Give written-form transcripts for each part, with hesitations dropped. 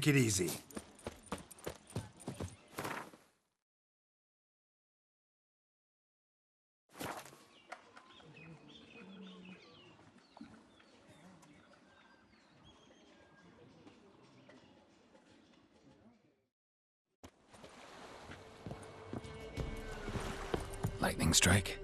Take it easy. Lightning strike.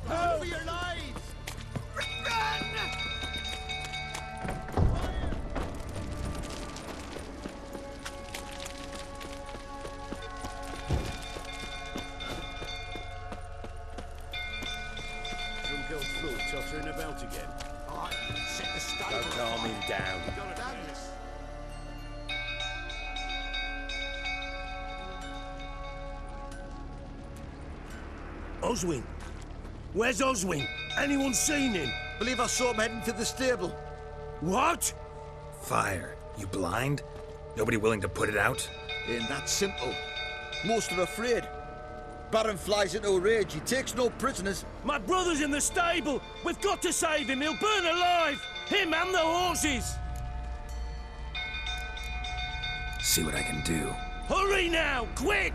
For your lives! Run! Drunk old fool tottering about again. Alright, set the stable. Don't calm him down. Oswin? Where's Oswin? Anyone seen him? Believe I saw him heading to the stable. What? Fire. You blind? Nobody willing to put it out? Ain't that simple. Most are afraid. Baron flies into a rage. He takes no prisoners. My brother's in the stable. We've got to save him. He'll burn alive. Him and the horses. See what I can do. Hurry now, quick!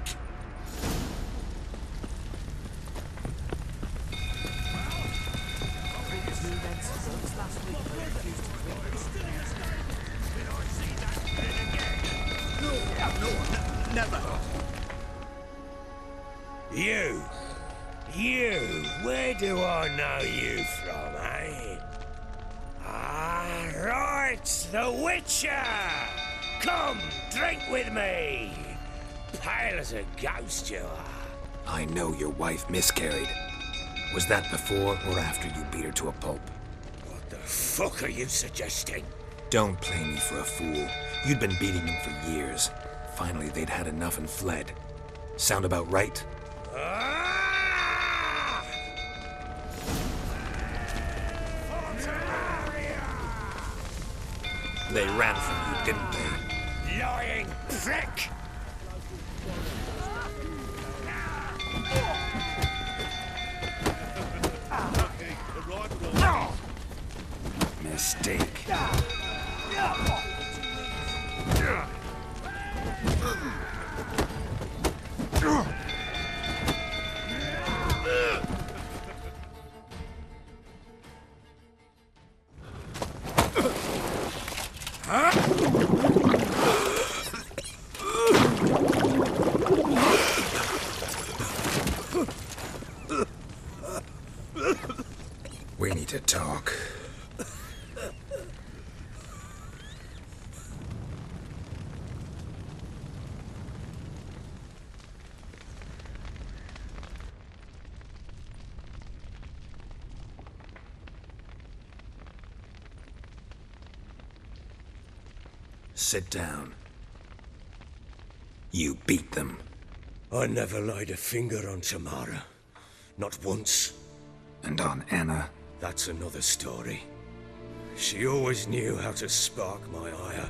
Never. You, where do I know you from, eh? Ah, right, the Witcher! Come, drink with me! Pale as a ghost you are. I know your wife miscarried. Was that before or after you beat her to a pulp? What the fuck are you suggesting? Don't play me for a fool. You'd been beating them for years. Finally, they'd had enough and fled. Sound about right? They ran from you, didn't they? Lying prick! Mistake. We need to talk. Sit down. You beat them. I never laid a finger on Tamara. Not once. And on Anna. That's another story. She always knew how to spark my ire.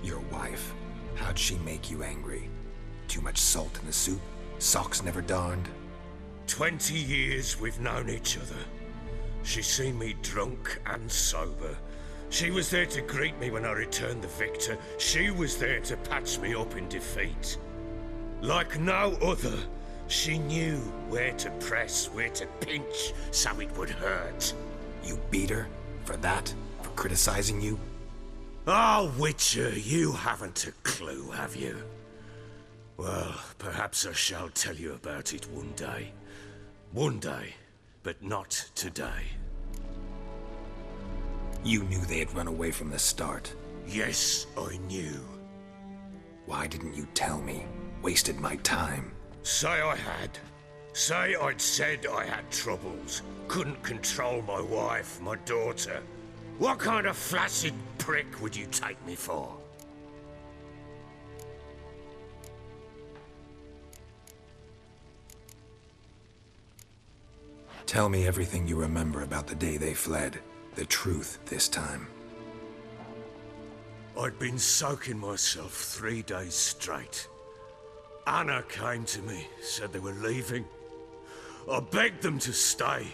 Your wife. How'd she make you angry? Too much salt in the soup? Socks never darned? 20 years we've known each other. She's seen me drunk and sober. She was there to greet me when I returned the victor. She was there to patch me up in defeat. Like no other, she knew where to press, where to pinch, so it would hurt. You beat her? For that? For criticizing you? Oh, Witcher, you haven't a clue, have you? Well, perhaps I shall tell you about it one day. One day, but not today. You knew they had run away from the start. Yes, I knew. Why didn't you tell me? Wasted my time. Say I had. Say I'd said I had troubles. Couldn't control my wife, my daughter. What kind of flaccid prick would you take me for? Tell me everything you remember about the day they fled. The truth this time. I'd been soaking myself 3 days straight. Anna came to me, said they were leaving. I begged them to stay.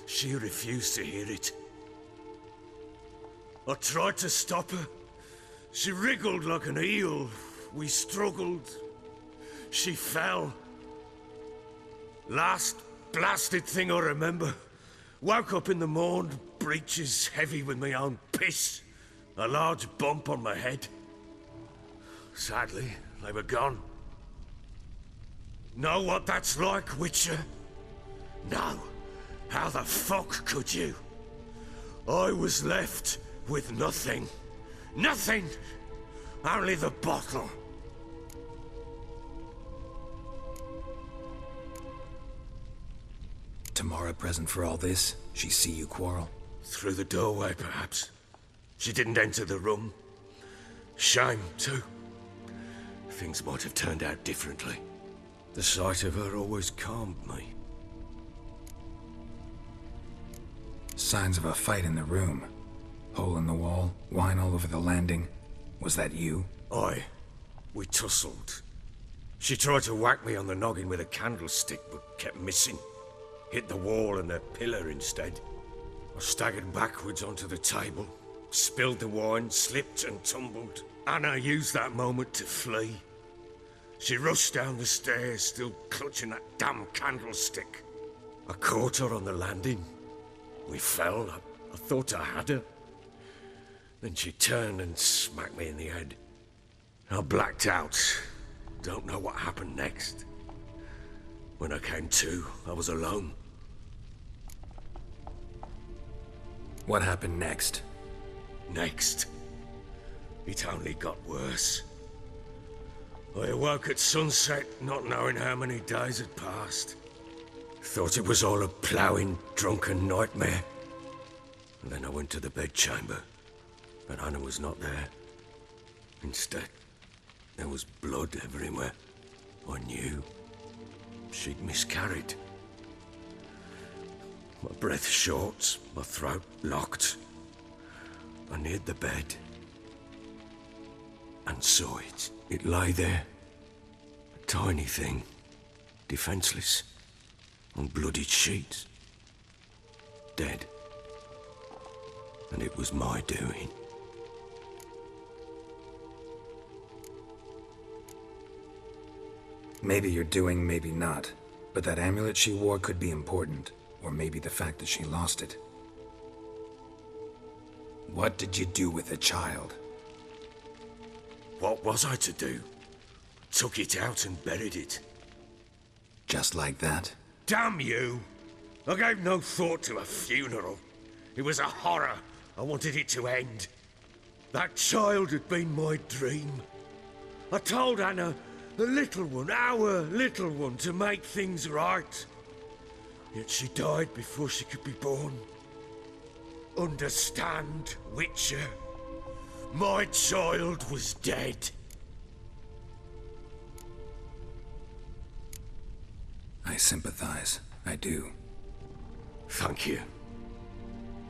She refused to hear it. I tried to stop her. She wriggled like an eel. We struggled. She fell. Last blasted thing I remember. Woke up in the morn, breeches heavy with my own piss. A large bump on my head. Sadly, they were gone. Know what that's like, Witcher? No. How the fuck could you? I was left with nothing. Nothing! Only the bottle. Tamara present for all this? She see you quarrel? Through the doorway, perhaps. She didn't enter the room. Shame, too. Things might have turned out differently. The sight of her always calmed me. Signs of a fight in the room. Hole in the wall, wine all over the landing. Was that you? Aye. We tussled. She tried to whack me on the noggin with a candlestick, but kept missing. Hit the wall and a pillar instead. I staggered backwards onto the table, spilled the wine, slipped and tumbled. Anna used that moment to flee. She rushed down the stairs, still clutching that damn candlestick. I caught her on the landing. We fell. I thought I had her. Then she turned and smacked me in the head. I blacked out. Don't know what happened next. When I came to, I was alone. What happened next? Next? It only got worse. I awoke at sunset, not knowing how many days had passed. Thought it was all a ploughing, drunken nightmare. And then I went to the bedchamber, but Anna was not there. Instead, there was blood everywhere. I knew she'd miscarried. My breath short, my throat locked. I neared the bed and saw it. It lay there, a tiny thing, defenseless, on bloodied sheets, dead. And it was my doing. Maybe you're doing, maybe not. But that amulet she wore could be important. Or maybe the fact that she lost it. What did you do with the child? What was I to do? Took it out and buried it. Just like that? Damn you! I gave no thought to a funeral. It was a horror. I wanted it to end. That child had been my dream. I told Anna, the little one, our little one, to make things right. Yet she died before she could be born. Understand, Witcher? My child was dead. I sympathize. I do. Thank you.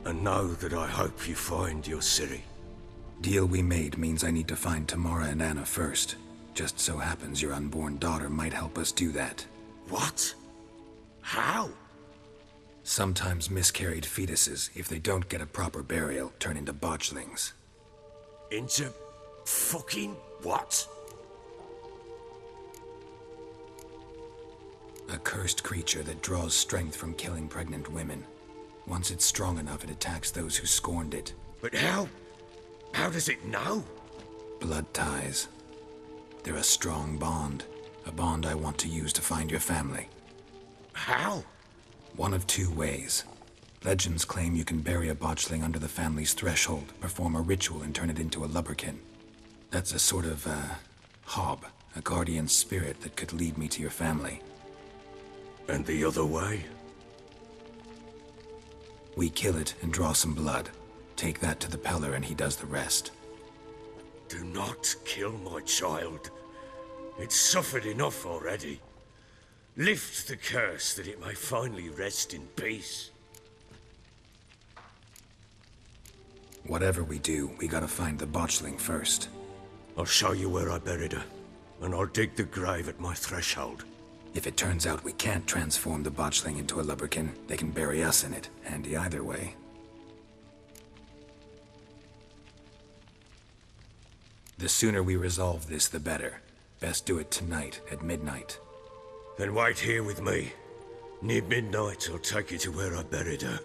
And know that I hope you find your Ciri. Deal we made means I need to find Tamara and Anna first. Just so happens your unborn daughter might help us do that. What? How? Sometimes miscarried fetuses, if they don't get a proper burial, turn into botchlings. Into fucking what? A cursed creature that draws strength from killing pregnant women. Once it's strong enough, it attacks those who scorned it. But how? How does it know? Blood ties. They're a strong bond. A bond I want to use to find your family. How? One of two ways. Legends claim you can bury a botchling under the family's threshold, perform a ritual, and turn it into a lubberkin. That's a sort of, hob, a guardian spirit that could lead me to your family. And the other way? We kill it and draw some blood. Take that to the Peller and he does the rest. Do not kill my child. It's suffered enough already. Lift the curse that it may finally rest in peace. Whatever we do, we gotta find the botchling first. I'll show you where I buried her, and I'll dig the grave at my threshold. If it turns out we can't transform the botchling into a lubberkin, they can bury us in it. Handy either way. The sooner we resolve this, the better. Best do it tonight, at midnight. Then wait here with me. Near midnight, I'll take you to where I buried her.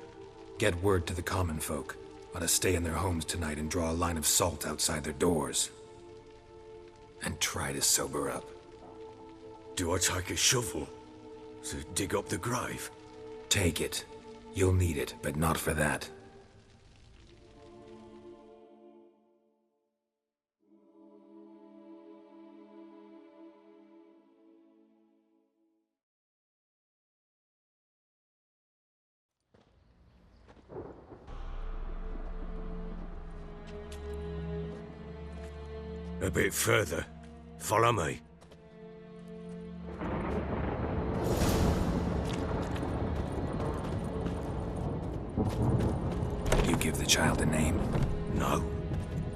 Get word to the common folk. Ought to stay in their homes tonight and draw a line of salt outside their doors. And try to sober up. Do I take a shovel to dig up the grave? Take it. You'll need it, but not for that. A bit further. Follow me. You give the child a name? No.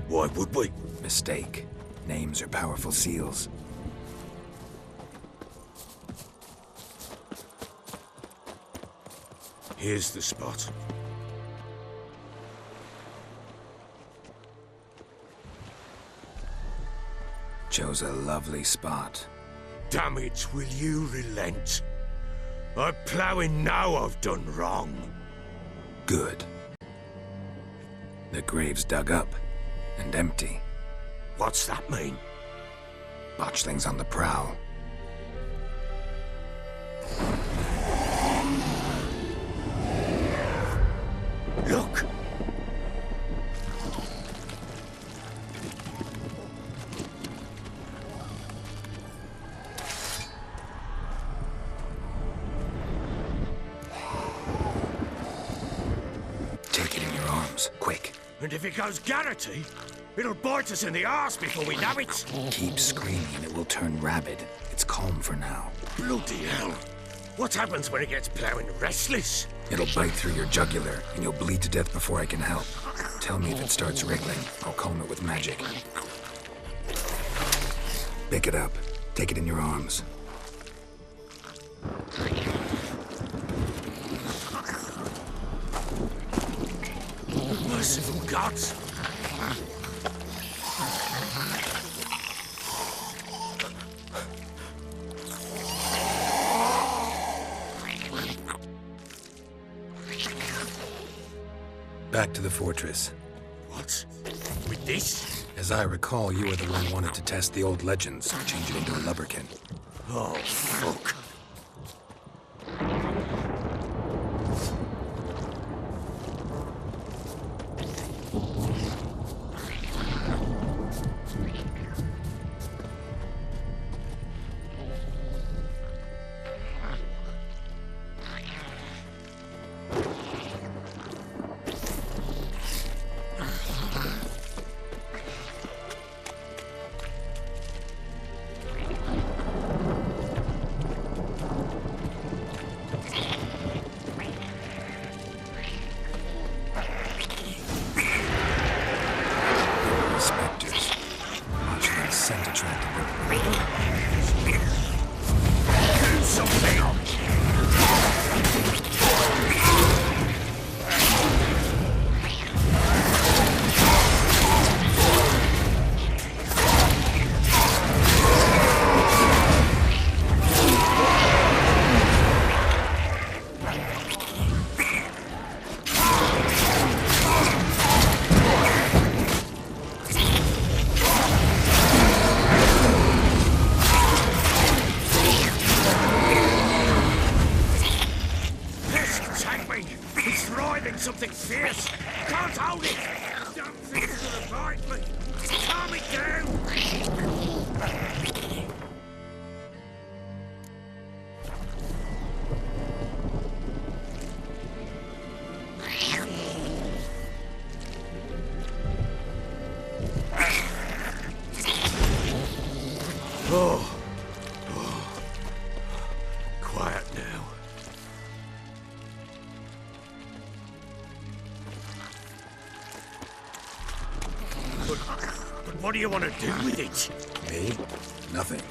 Why would we? Mistake. Names are powerful seals. Here's the spot. Chose a lovely spot. Damn it, will you relent? I'm ploughing now I've done wrong. Good. The grave's dug up and empty. What's that mean? Botchling's on the prowl. Look! Take it in your arms, quick. And if it goes Garrity, it'll bite us in the arse before we know it. Keep screaming and it will turn rabid. It's calm for now. Bloody hell. What happens when it gets ploughing restless? It'll bite through your jugular and you'll bleed to death before I can help. Tell me if it starts wriggling. I'll calm it with magic. Pick it up. Take it in your arms. Merciful gods! Back to the fortress. What? With this? As I recall, you were the one who wanted to test the old legends, change it into a lubberkin. Oh, fuck. Something fierce! Can't hold it! Damn thing's gonna bite me! Calm it down! But what do you want to do with it? Me? Nothing.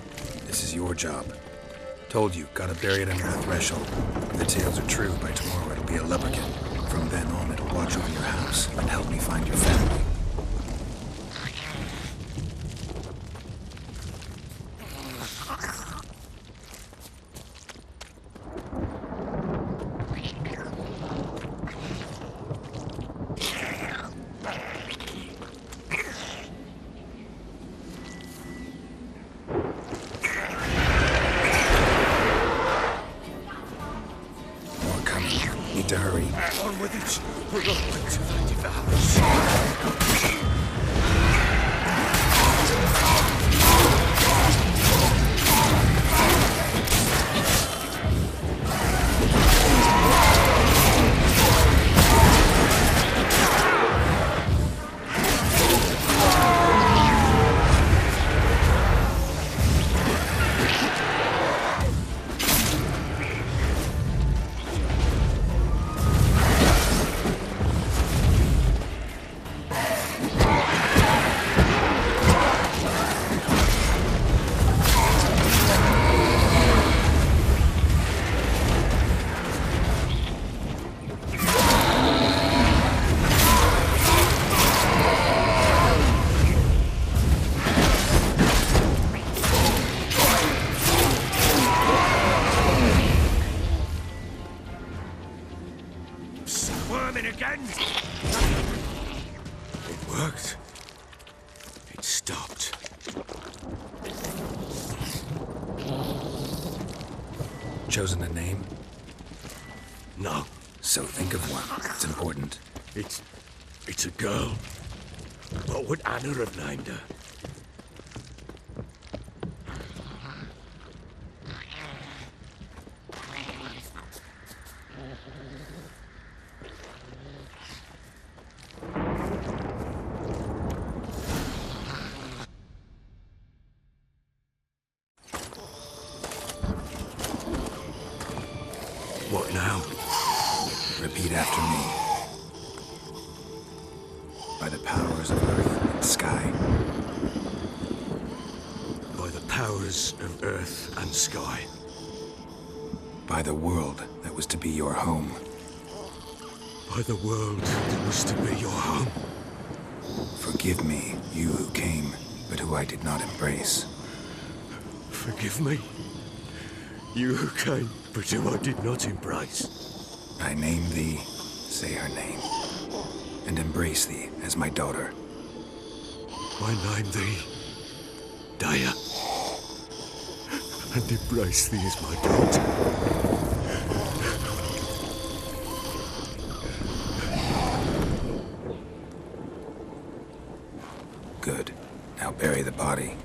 This is your job. Told you, gotta bury it under the threshold. If the tales are true, by tomorrow it'll be a lubberkin. From then on, it'll watch over your house and help me find your family. Need to hurry. On with it. We're going to find the house. Squirming again? It worked. It stopped. Chosen a name? No, So think of one. It's important. it's a girl. What would Anna have named her? What now? Repeat after me. By the powers of earth and sky. By the powers of earth and sky. By the world that was to be your home. By the world that was to be your home. Forgive me, you who came, but who I did not embrace. Forgive me. You who came, but who I did not embrace. I name thee, say her name, and embrace thee as my daughter. I name thee Daya, and embrace thee as my daughter. Good. Now bury the body.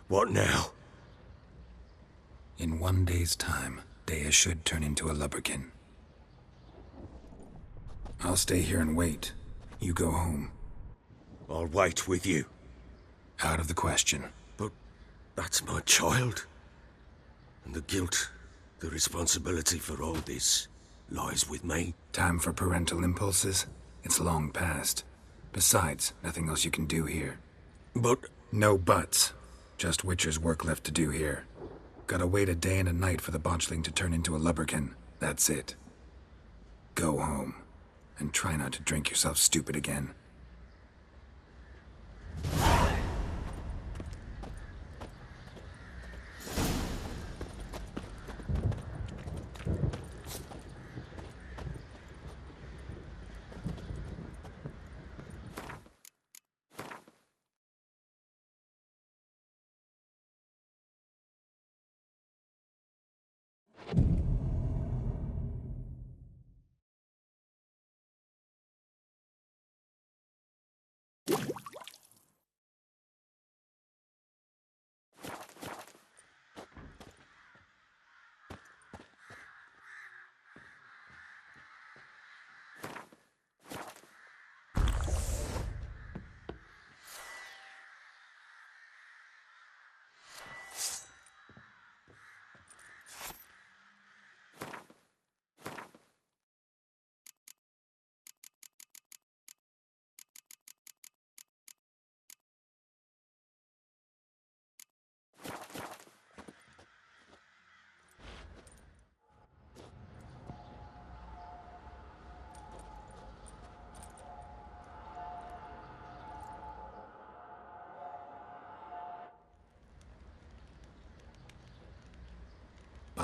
What now? In 1 day's time, Dea should turn into a lubberkin. I'll stay here and wait. You go home. I'll wait with you. Out of the question. But that's my child. And the guilt, the responsibility for all this lies with me. Time for parental impulses? It's long past. Besides, nothing else you can do here. But No buts. Just Witcher's work left to do here. Gotta wait a day and a night for the botchling to turn into a lubberkin. That's it. Go home. And try not to drink yourself stupid again.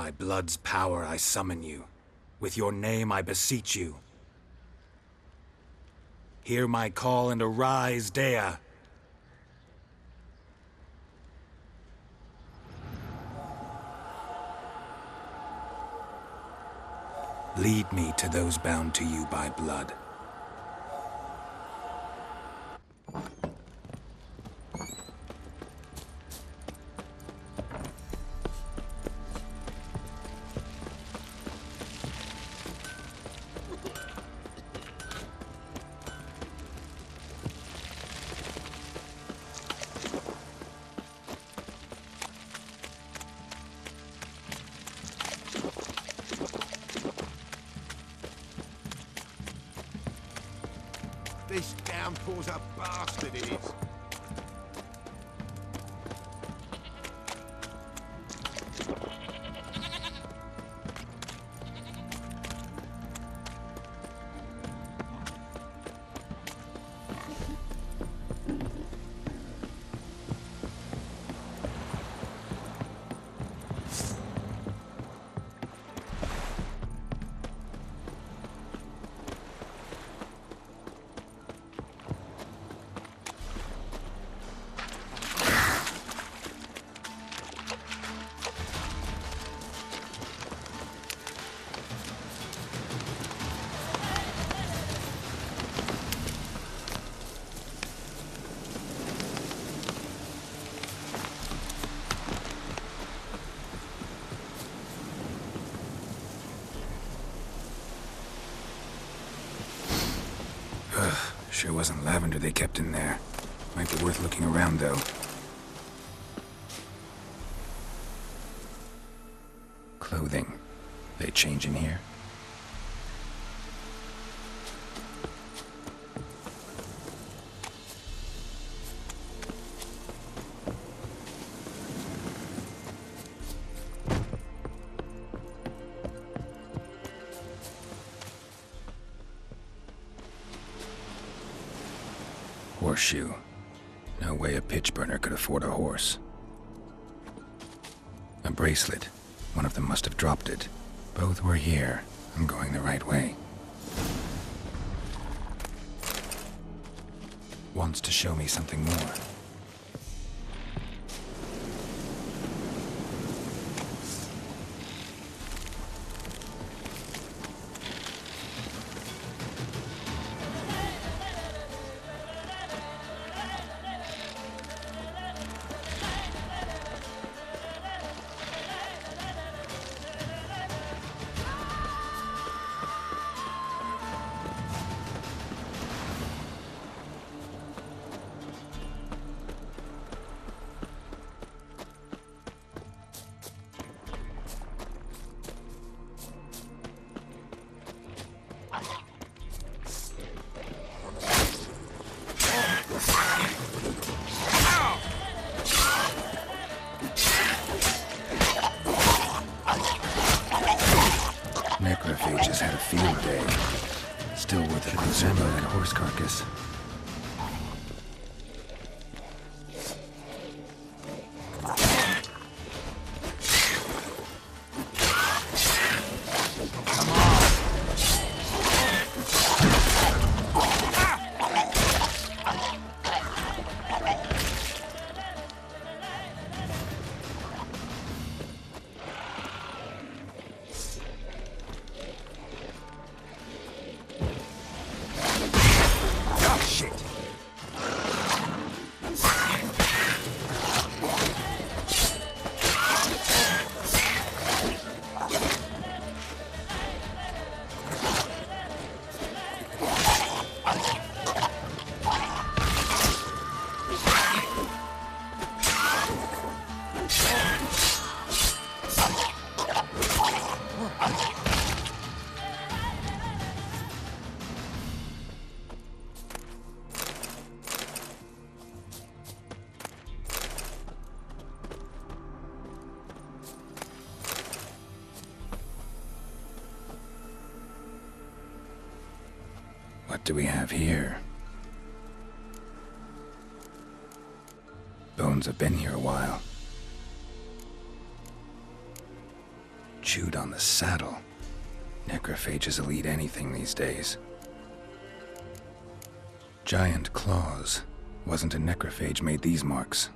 By blood's power I summon you. With your name I beseech you. Hear my call and arise, Dea. Lead me to those bound to you by blood. This downpour's a bastard, it is. Sure wasn't lavender they kept in there. Might be worth looking around, though. Clothing. They change in here? Horseshoe. No way a pitch burner could afford a horse. A bracelet. One of them must have dropped it. Both were here. I'm going the right way. Wants to show me something more. Necrophages had a field day. Still worth a closer look at horse carcass. What do we have here? Bones have been here a while. chewed on the saddle. Necrophages will eat anything these days. Giant claws. Wasn't a necrophage made these marks.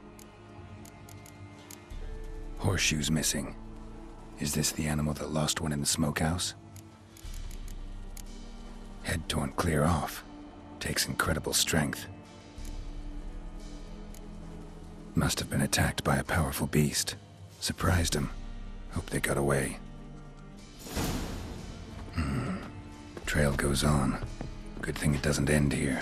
Horseshoes missing. Is this the animal that lost one in the smokehouse? Head torn clear off. Takes incredible strength. Must have been attacked by a powerful beast. Surprised him. Hope they got away. Trail goes on. Good thing it doesn't end here.